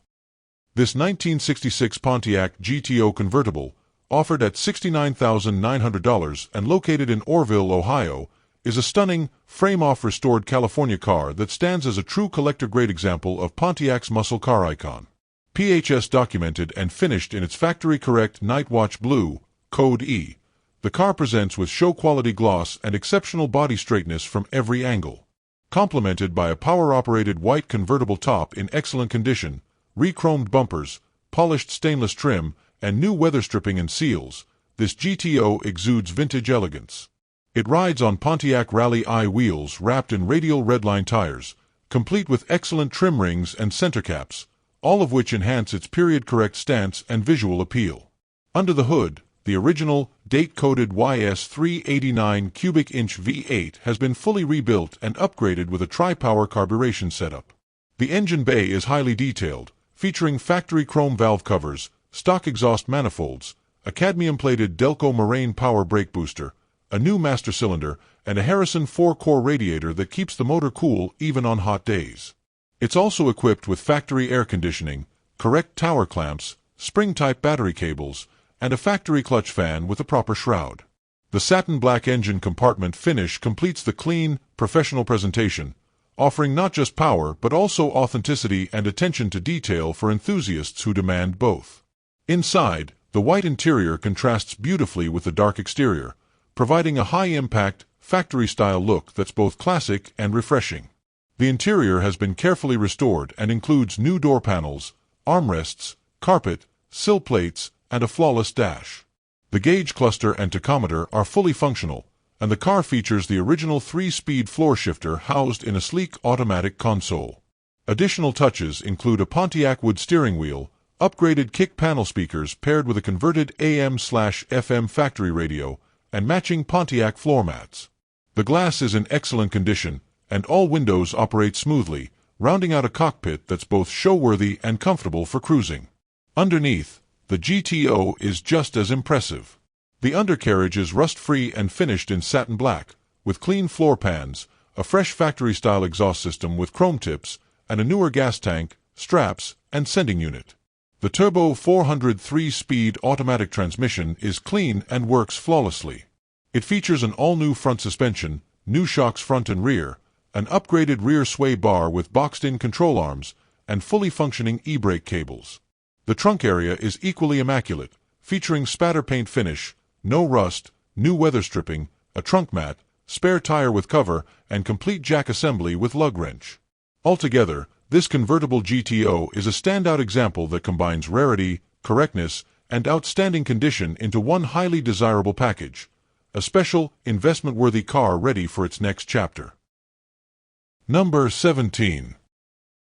This 1966 Pontiac GTO convertible, offered at $69,900 and located in Orrville, Ohio, is a stunning, frame-off restored California car that stands as a true collector-grade example of Pontiac's muscle car icon. PHS documented and finished in its factory-correct Night Watch Blue, Code E, the car presents with show-quality gloss and exceptional body straightness from every angle. Complemented by a power-operated white convertible top in excellent condition, re-chromed bumpers, polished stainless trim, and new weather stripping and seals, this GTO exudes vintage elegance. It rides on Pontiac Rally I wheels wrapped in radial redline tires, complete with excellent trim rings and center caps, all of which enhance its period-correct stance and visual appeal. Under the hood, the original, date-coded YS389 cubic-inch V8 has been fully rebuilt and upgraded with a tri-power carburation setup. The engine bay is highly detailed, featuring factory chrome valve covers, stock exhaust manifolds, a cadmium-plated Delco Moraine power brake booster, a new master cylinder, and a Harrison 4-core radiator that keeps the motor cool even on hot days. It's also equipped with factory air conditioning, correct tower clamps, spring-type battery cables, and a factory clutch fan with a proper shroud. The satin black engine compartment finish completes the clean, professional presentation, offering not just power but also authenticity and attention to detail for enthusiasts who demand both. Inside, the white interior contrasts beautifully with the dark exterior, providing a high-impact, factory-style look that's both classic and refreshing. The interior has been carefully restored and includes new door panels, armrests, carpet, sill plates, and a flawless dash. The gauge cluster and tachometer are fully functional, and the car features the original 3-speed floor shifter housed in a sleek automatic console. Additional touches include a Pontiac wood steering wheel, upgraded kick panel speakers paired with a converted AM/FM factory radio, and matching Pontiac floor mats. The glass is in excellent condition, and all windows operate smoothly, rounding out a cockpit that's both show-worthy and comfortable for cruising. Underneath, the GTO is just as impressive. The undercarriage is rust-free and finished in satin black, with clean floor pans, a fresh factory-style exhaust system with chrome tips, and a newer gas tank, straps, and sending unit. The turbo 403-speed automatic transmission is clean and works flawlessly. It features an all-new front suspension, new shocks front and rear, an upgraded rear sway bar with boxed-in control arms, and fully functioning e-brake cables. The trunk area is equally immaculate, featuring spatter paint finish, no rust, new weather stripping, a trunk mat, spare tire with cover, and complete jack assembly with lug wrench. Altogether, this convertible GTO is a standout example that combines rarity, correctness, and outstanding condition into one highly desirable package, a special, investment-worthy car ready for its next chapter. Number 17.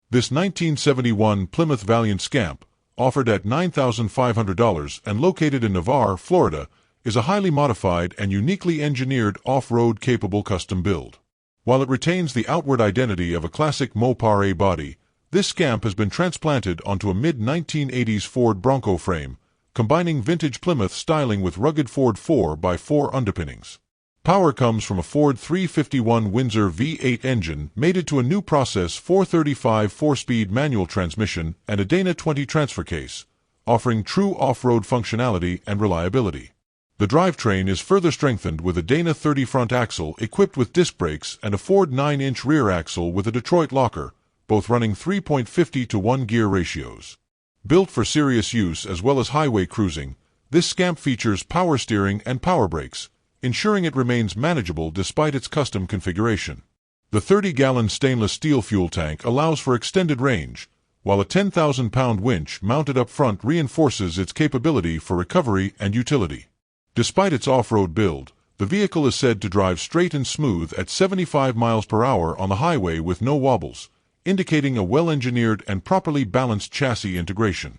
This 1971 Plymouth Valiant Scamp, offered at $9,500 and located in Navarre, Florida, is a highly modified and uniquely engineered off-road capable custom build. While it retains the outward identity of a classic Mopar A body, this Scamp has been transplanted onto a mid-1980s Ford Bronco frame, combining vintage Plymouth styling with rugged Ford 4x4 underpinnings. Power comes from a Ford 351 Windsor V8 engine mated to a new process 435 4-speed manual transmission and a Dana 20 transfer case, offering true off-road functionality and reliability. The drivetrain is further strengthened with a Dana 30 front axle equipped with disc brakes and a Ford 9-inch rear axle with a Detroit locker, both running 3.50 to 1 gear ratios. Built for serious use as well as highway cruising, this Scamp features power steering and power brakes, ensuring it remains manageable despite its custom configuration. The 30-gallon stainless steel fuel tank allows for extended range, while a 10,000-pound winch mounted up front reinforces its capability for recovery and utility. Despite its off-road build, the vehicle is said to drive straight and smooth at 75 miles per hour on the highway with no wobbles, indicating a well-engineered and properly balanced chassis integration.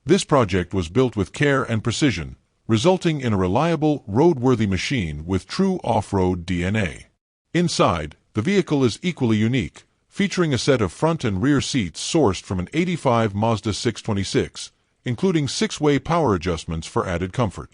This project was built with care and precision, resulting in a reliable, roadworthy machine with true off-road DNA. Inside, the vehicle is equally unique, featuring a set of front and rear seats sourced from an '85 Mazda 626, including 6-way power adjustments for added comfort.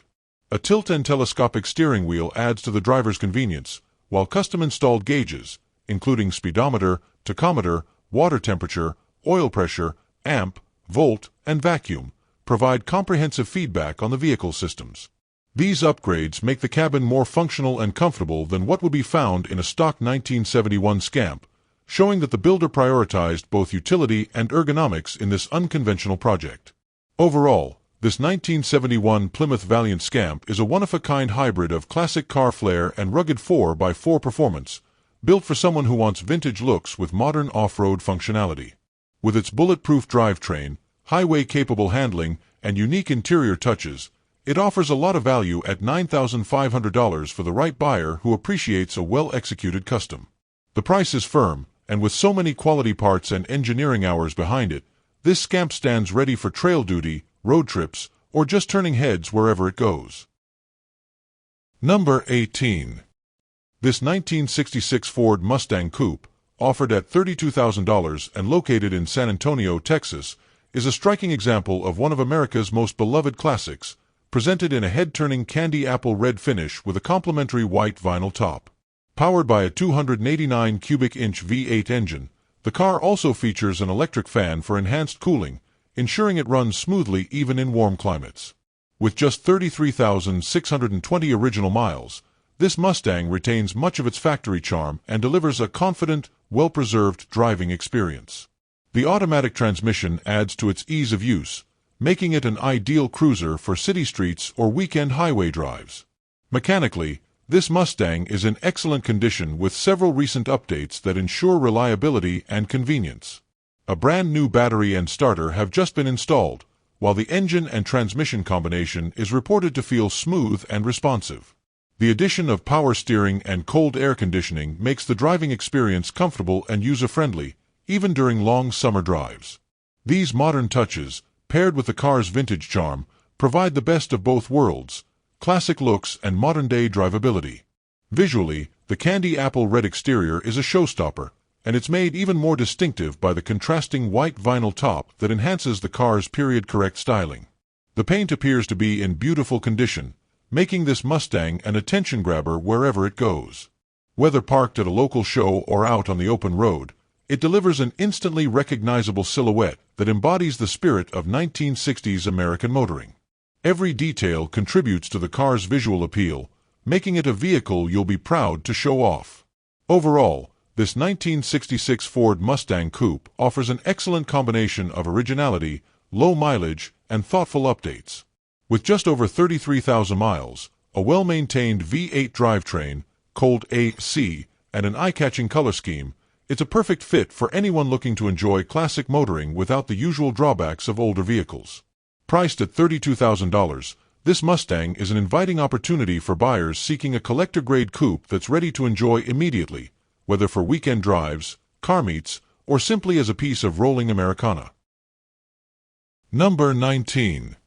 A tilt and telescopic steering wheel adds to the driver's convenience, while custom-installed gauges, including speedometer, tachometer, water temperature, oil pressure, amp, volt, and vacuum, provide comprehensive feedback on the vehicle systems. These upgrades make the cabin more functional and comfortable than what would be found in a stock 1971 Scamp, showing that the builder prioritized both utility and ergonomics in this unconventional project. Overall, this 1971 Plymouth Valiant Scamp is a one-of-a-kind hybrid of classic car flair and rugged 4x4 performance, built for someone who wants vintage looks with modern off-road functionality. With its bulletproof drivetrain, highway-capable handling, and unique interior touches, it offers a lot of value at $9,500 for the right buyer who appreciates a well-executed custom. The price is firm, and with so many quality parts and engineering hours behind it, this Scamp stands ready for trail duty, road trips, or just turning heads wherever it goes. Number 18. This 1966 Ford Mustang Coupe, offered at $32,000 and located in San Antonio, Texas, is a striking example of one of America's most beloved classics, presented in a head-turning candy apple red finish with a complimentary white vinyl top. Powered by a 289 cubic inch V8 engine, the car also features an electric fan for enhanced cooling, ensuring it runs smoothly even in warm climates. With just 33,620 original miles, this Mustang retains much of its factory charm and delivers a confident, well-preserved driving experience. The automatic transmission adds to its ease of use, making it an ideal cruiser for city streets or weekend highway drives. Mechanically, this Mustang is in excellent condition with several recent updates that ensure reliability and convenience. A brand new battery and starter have just been installed, while the engine and transmission combination is reported to feel smooth and responsive. The addition of power steering and cold air conditioning makes the driving experience comfortable and user-friendly, even during long summer drives. These modern touches, paired with the car's vintage charm, provide the best of both worlds, classic looks and modern-day drivability. Visually, the candy apple red exterior is a showstopper, and it's made even more distinctive by the contrasting white vinyl top that enhances the car's period-correct styling. The paint appears to be in beautiful condition, making this Mustang an attention-grabber wherever it goes. Whether parked at a local show or out on the open road, it delivers an instantly recognizable silhouette that embodies the spirit of 1960s American motoring. Every detail contributes to the car's visual appeal, making it a vehicle you'll be proud to show off. Overall, this 1966 Ford Mustang Coupe offers an excellent combination of originality, low mileage, and thoughtful updates. With just over 33,000 miles, a well-maintained V8 drivetrain, cold AC, and an eye-catching color scheme, it's a perfect fit for anyone looking to enjoy classic motoring without the usual drawbacks of older vehicles. Priced at $32,000, this Mustang is an inviting opportunity for buyers seeking a collector-grade coupe that's ready to enjoy immediately, whether for weekend drives, car meets, or simply as a piece of rolling Americana. Number 19.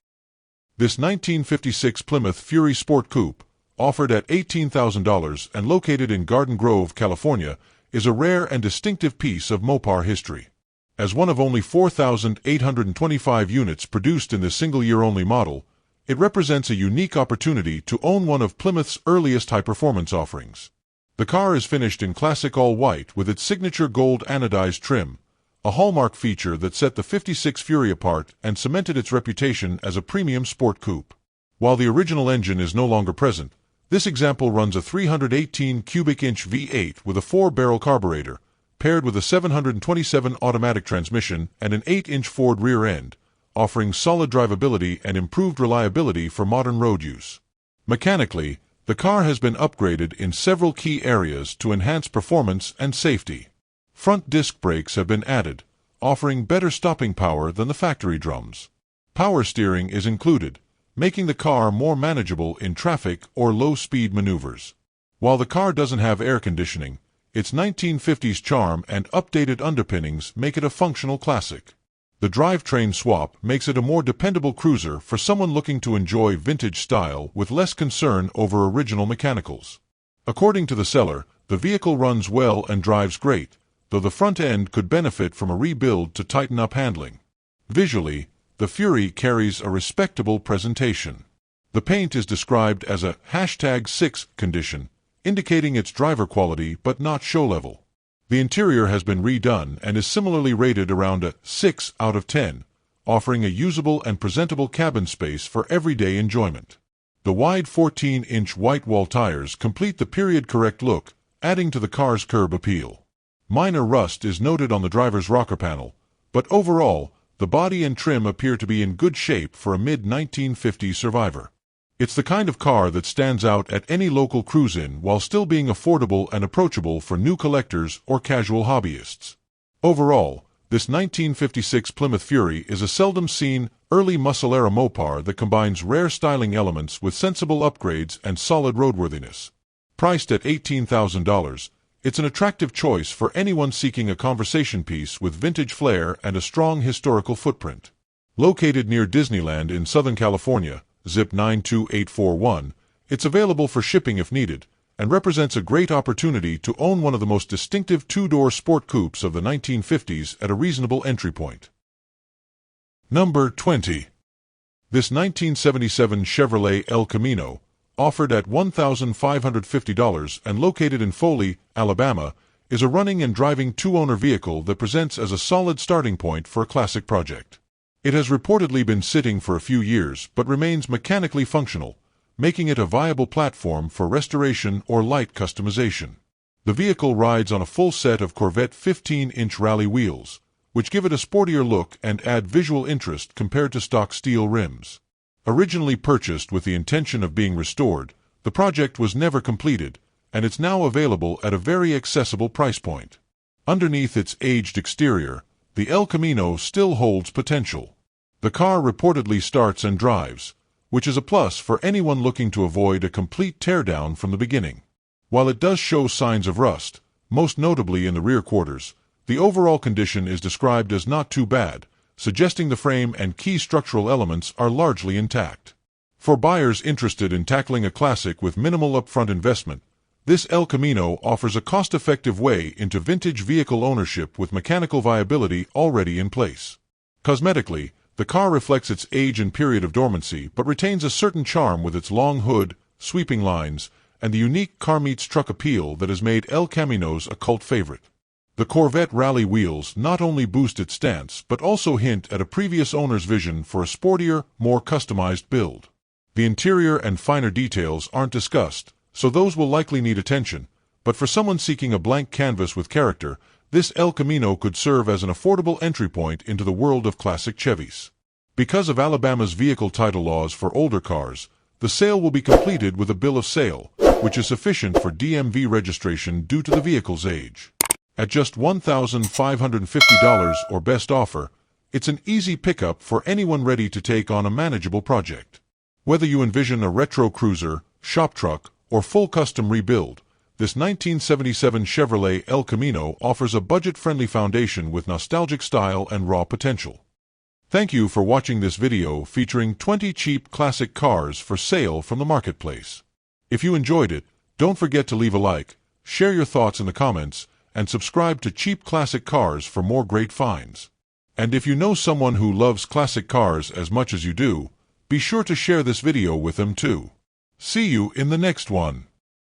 This 1956 Plymouth Fury Sport Coupe, offered at $18,000 and located in Garden Grove, California, is a rare and distinctive piece of Mopar history. As one of only 4,825 units produced in this single-year-only model, it represents a unique opportunity to own one of Plymouth's earliest high-performance offerings. The car is finished in classic all-white with its signature gold anodized trim, a hallmark feature that set the '56 Fury apart and cemented its reputation as a premium sport coupe. While the original engine is no longer present, this example runs a 318 cubic inch V8 with a 4-barrel carburetor, paired with a 727 automatic transmission and an 8-inch Ford rear end, offering solid drivability and improved reliability for modern road use. Mechanically, the car has been upgraded in several key areas to enhance performance and safety. Front disc brakes have been added, offering better stopping power than the factory drums. Power steering is included, making the car more manageable in traffic or low-speed maneuvers. While the car doesn't have air conditioning, its 1950s charm and updated underpinnings make it a functional classic. The drivetrain swap makes it a more dependable cruiser for someone looking to enjoy vintage style with less concern over original mechanicals. According to the seller, the vehicle runs well and drives great, though the front end could benefit from a rebuild to tighten up handling. Visually, the Fury carries a respectable presentation. The paint is described as a #6 condition, indicating its driver quality but not show level. The interior has been redone and is similarly rated around a 6 out of 10, offering a usable and presentable cabin space for everyday enjoyment. The wide 14-inch white wall tires complete the period-correct look, adding to the car's curb appeal. Minor rust is noted on the driver's rocker panel, but overall, the body and trim appear to be in good shape for a mid-1950s survivor. It's the kind of car that stands out at any local cruise-in while still being affordable and approachable for new collectors or casual hobbyists. Overall, this 1956 Plymouth Fury is a seldom-seen, early muscle-era Mopar that combines rare styling elements with sensible upgrades and solid roadworthiness. Priced at $18,000, it's an attractive choice for anyone seeking a conversation piece with vintage flair and a strong historical footprint. Located near Disneyland in Southern California, zip 92841, it's available for shipping if needed, and represents a great opportunity to own one of the most distinctive two-door sport coupes of the 1950s at a reasonable entry point. Number 20. This 1977 Chevrolet El Camino, offered at $1,550 and located in Foley, Alabama, is a running and driving two-owner vehicle that presents as a solid starting point for a classic project. It has reportedly been sitting for a few years but remains mechanically functional, making it a viable platform for restoration or light customization. The vehicle rides on a full set of Corvette 15-inch rally wheels, which give it a sportier look and add visual interest compared to stock steel rims. Originally purchased with the intention of being restored, the project was never completed, and it's now available at a very accessible price point. Underneath its aged exterior, the El Camino still holds potential. The car reportedly starts and drives, which is a plus for anyone looking to avoid a complete teardown from the beginning. While it does show signs of rust, most notably in the rear quarters, the overall condition is described as not too bad, suggesting the frame and key structural elements are largely intact. For buyers interested in tackling a classic with minimal upfront investment, this El Camino offers a cost-effective way into vintage vehicle ownership with mechanical viability already in place. Cosmetically, the car reflects its age and period of dormancy but retains a certain charm with its long hood, sweeping lines, and the unique car-meets-truck appeal that has made El Caminos a cult favorite. The Corvette rally wheels not only boost its stance but also hint at a previous owner's vision for a sportier, more customized build. The interior and finer details aren't discussed, so those will likely need attention, but for someone seeking a blank canvas with character, this El Camino could serve as an affordable entry point into the world of classic Chevys. Because of Alabama's vehicle title laws for older cars, the sale will be completed with a bill of sale, which is sufficient for DMV registration due to the vehicle's age. At just $1,550 or best offer, it's an easy pickup for anyone ready to take on a manageable project. Whether you envision a retro cruiser, shop truck, or full custom rebuild, this 1977 Chevrolet El Camino offers a budget-friendly foundation with nostalgic style and raw potential. Thank you for watching this video featuring 20 cheap classic cars for sale from the marketplace. If you enjoyed it, don't forget to leave a like, share your thoughts in the comments, and subscribe to Cheap Classic Cars for more great finds. And if you know someone who loves classic cars as much as you do, be sure to share this video with them too. See you in the next one.